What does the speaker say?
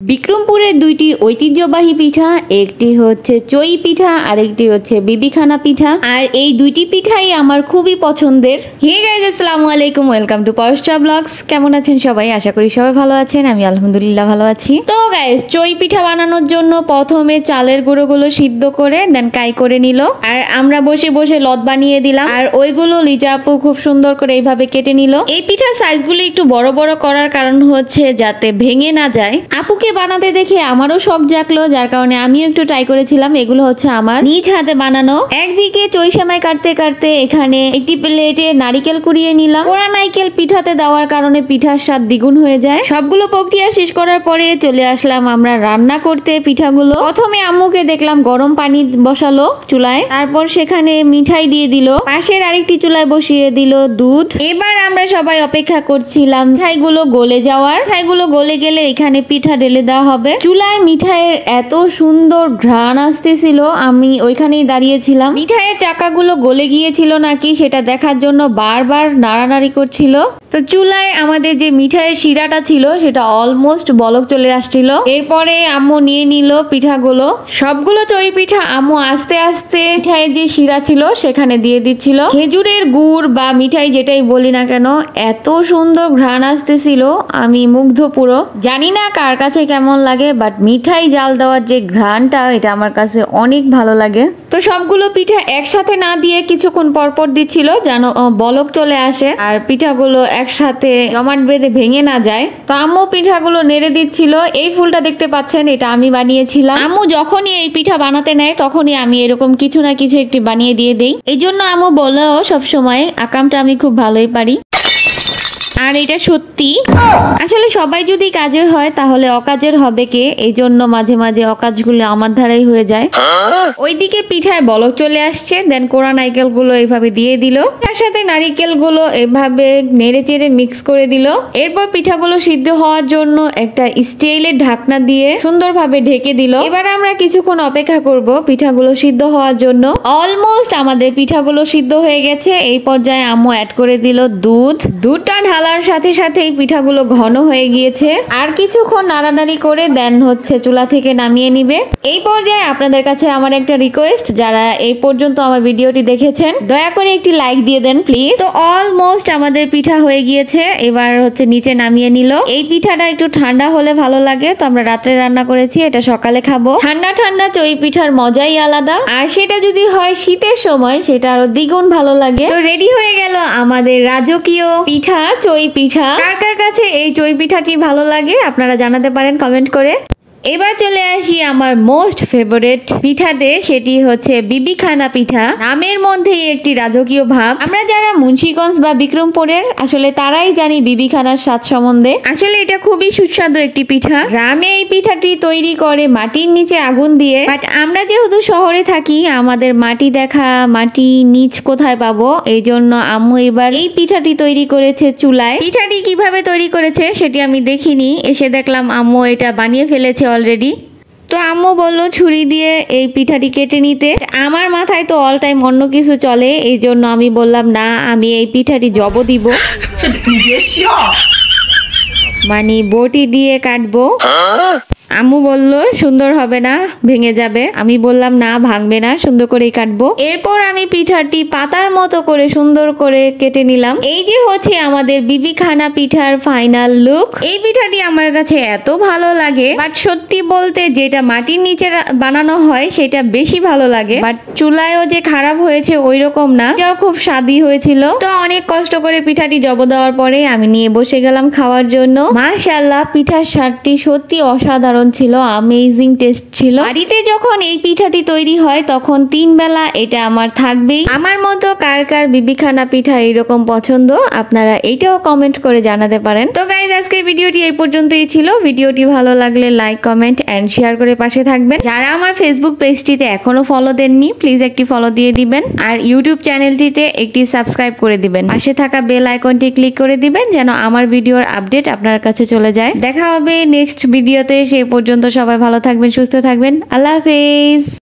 বিক্রমপুরের দুইটি ঐতিহ্যবাহী পিঠা, একটি হচ্ছে চই পিঠা আর একটি হচ্ছে বিবিখানা পিঠা। আর এই দুইটি পিঠাই আমার খুবই পছন্দের। হে গাইজ, আসসালামু আলাইকুম, ওয়েলকাম টু পরশা ব্লগস। কেমন আছেন সবাই? আশা করি সবাই ভালো আছেন। আমি আলহামদুলিল্লাহ ভালো আছি। তো গাইজ, চই পিঠা বানানোর জন্য প্রথমে চালের গুঁড়োগুলো সিদ্ধ করে দেন কাই করে নিল, আর আমরা বসে বসে লত বানিয়ে দিলাম। আর ওইগুলো লিজা আপু খুব সুন্দর করে এইভাবে কেটে নিল। এই পিঠার সাইজগুলো একটু বড় বড় করার কারণ হচ্ছে যাতে ভেঙে না যায়। আপুকে বানাতে দেখে আমারও শখ জাগলো, যার কারণে আমিও একটু ট্রাই করেছিলাম। এগুলো হচ্ছে আমার নিজ হাতে বানানো। একদিকে চই সেমাই কাটতে কাটতে এখানে একটি প্লেটে নারিকেল কুড়িয়ে নিলাম। পোড়া নারকেল পিঠাতে দেওয়ার কারণে পিঠার স্বাদ দ্বিগুণ হয়ে যায়। সবগুলো প্রক্রিয়া শেষ করার পরে চলে আসলাম আমরা রান্না করতে পিঠাগুলো। প্রথমে আম্মুকে দেখলাম গরম পানি বসালো চুলায়, তারপর সেখানে মিঠাই দিয়ে দিল, পাশের আরেকটি চুলায় বসিয়ে দিল দুধ। এবার আমরা সবাই অপেক্ষা করছিলাম মিঠাইগুলো গলে যাওয়ার। মিঠাইগুলো গলে গেলে এখানে পিঠা ঢেলে দেওয়া হবে। চুলায় মিঠাইয়ের এত সুন্দর ঘ্রাণ আসতেছিল, আমি ওইখানেই দাঁড়িয়েছিলাম। মিঠাইয়ের চাকাগুলো গলে গিয়েছিল নাকি সেটা দেখার জন্য বারবার নাড়ানাড়ি করছিল। তো চুলায় আমাদের যে মিঠাইয়ের শিরাটা ছিল সেটা অলমোস্ট বলক চলে আসছিল। এরপরে আম্মু নিয়ে নিল পিঠাগুলো। সবগুলো চই পিঠা আম্মু আস্তে আস্তে মিঠাইয়ের যে শিরা ছিল সেখানে দিয়ে দিচ্ছিল। খেজুরের গুড় বা মিঠাই যেটাই বলি না কেন, এত সুন্দর ঘ্রাণ আসতেছিল, আমি মুগ্ধ পুরো। জানি না কার কাছে কেমন লাগে, বাট মিঠাই জাল দেওয়ার যে ঘ্রাণটা, এটা আমার কাছে অনেক ভালো লাগে। তো সবগুলো পিঠা একসাথে না দিয়ে কিছুক্ষণ পরপর দিচ্ছিল যেন বলক চলে আসে আর পিঠাগুলো একসাথে জমাট বেঁধে ভেঙে না যায়। তো আম্মু পিঠাগুলো নেড়ে দিচ্ছিল। এই ফুলটা দেখতে পাচ্ছেন, এটা আমি বানিয়েছিলাম। আম্মু যখনই এই পিঠা বানাতে নেয় তখনই আমি এরকম কিছু না কিছু একটি বানিয়ে দিয়ে দেই। এই জন্য আম্মু বলেও সবসময় আকামটা আমি খুব ভালোই পারি। আর এটা সত্যি, আসলে সবাই যদি কাজের হয় তাহলে অকাজের হবে কে? এই জন্য মাঝে মাঝে অকাজগুলো আমার ধারাই হয়ে যায়। ওইদিকে পিঠায় বলক চলে আসছে, দেন কোড়া নারকেল গুলো এইভাবে দিয়ে দিল, তার সাথে নারিকেল গুলো এভাবে নেড়ে চেড়ে মিক্স করে দিল। এরপর পিঠাগুলো সিদ্ধ হওয়ার জন্য একটা স্টিলের ঢাকনা দিয়ে সুন্দরভাবে ঢেকে দিল। এবার আমরা কিছুক্ষণ অপেক্ষা করব পিঠাগুলো সিদ্ধ হওয়ার জন্য। অলমোস্ট আমাদের পিঠাগুলো সিদ্ধ হয়ে গেছে। এই পর্যায়ে আম্মু অ্যাড করে দিল দুধটা ঢালার সাথে সাথে এই পিঠাগুলো ঘন হয়ে গিয়েছে। আর কিছুক্ষণ নাড়ানাড়ি করে দেন হচ্ছে চুলা থেকে নামিয়ে নিবে। এই পর্যায়ে আপনাদের কাছে আমার একটা রিকোয়েস্ট, যারা এই পর্যন্ত আমার ভিডিওটি দেখেছেন দয়া করে একটি লাইক দিয়ে দেন প্লিজ। তো অলমোস্ট আমাদের পিঠা হয়ে গিয়েছে, এবার হচ্ছে নিচে নামিয়ে নিল। এই পিঠাটা একটু ঠান্ডা হলে ভালো লাগে, তো আমরা রাত্রে রান্না করেছি, এটা সকালে খাবো। ঠান্ডা ঠান্ডা চই পিঠার মজাই আলাদা, আর সেটা যদি হয় শীতের সময় সেটা আরো দ্বিগুণ ভালো লাগে। তো রেডি হয়ে গেল আমাদের রাজকীয় পিঠা, চই পিঠা। কার কার কাছে এই চই পিঠাটি ভালো লাগে আপনারা জানাতে পারেন কমেন্ট করে। এবার চলে আসি আমার মোস্ট ফেভারিট পিঠাতে, সেটি হচ্ছে বিবিখানা পিঠা। নামের মধ্যেই একটি রাজকীয় ভাব। আমরা যারা মুন্সিগঞ্জ বা বিক্রমপুরের, আসলে তারাই জানি বিবিখানার স্বাদ সম্বন্ধে। আসলে এটা খুবই সুস্বাদু একটি পিঠা। গ্রামে এই পিঠাটি তৈরি করে মাটির নিচে আগুন দিয়ে, বাট আমরা যেহেতু শহরে থাকি, আমাদের মাটি দেখা, মাটি নিচ কোথায় পাবো, এই জন্য আম্মু এবার এই পিঠাটি তৈরি করেছে চুলায়। পিঠাটি কিভাবে তৈরি করেছে সেটি আমি দেখিনি, এসে দেখলাম আম্মু এটা বানিয়ে ফেলেছে অলরেডি। তো আম্মু বললো ছুরি দিয়ে এই পিঠাটি কেটে নিতে। আমার মাথায় তো অল টাইম অন্য কিছু চলে, এই জন্য আমি বললাম না, আমি এই পিঠাটি জব দিব, মানে বটি দিয়ে কাটবো। আম্মু বলল সুন্দর হবে না, ভেঙে যাবে। আমি বললাম না, ভাঙবে না, সুন্দর করেই কাটবো। এরপর আমি পিঠাটি পাতার মতো করে সুন্দর করে কেটে নিলাম। এই যে হচ্ছে আমাদের বিবিখানা পিঠার ফাইনাল লুক। এই পিঠাটি আমার কাছে এত ভালো লাগে, বাট সত্যি বলতে যেটা মাটির নিচে বানানো হয় সেটা বেশি ভালো লাগে। বাট চুলায়ও যে খারাপ হয়েছে ওই রকম না, এটাও খুব স্বাদি হয়েছিল। তো অনেক কষ্ট করে পিঠাটি জব দেওয়ার পরে আমি নিয়ে বসে গেলাম খাওয়ার জন্য। মাশাআল্লাহ, পিঠার স্বাদটি সত্যি অসাধারণ ছিল, অ্যামেজিং টেস্ট ছিল। বাড়িতে যখন এই পিঠাটি তৈরি হয় তখন 3 বেলা এটা আমার থাকবেই। আমার মতো কার কার বিবিখানা পিঠা এরকম পছন্দ, আপনারা এইটাও কমেন্ট করে জানাতে পারেন। তো গাইজ, আজকে ভিডিওটি এই পর্যন্তই ছিল। ভিডিওটি ভালো লাগলে লাইক, কমেন্ট এন্ড শেয়ার করে পাশে থাকবেন। যারা আমার ফেসবুক পেজটিতে এখনো ফলো দেননি, প্লিজ একটি ফলো দিয়ে দিবেন। আর ইউটিউব চ্যানেলটিতে একটি সাবস্ক্রাইব করে দিবেন। পাশে থাকা বেল আইকনটি ক্লিক করে দিবেন যেন আমার ভিডিওর আপডেট আপনার কাছে চলে যায়। দেখা হবে নেক্সট ভিডিওতে। সেই পর্যন্ত সবাই ভালো থাকবেন, সুস্থ থাকবেন। আল্লাহ হাফেজ।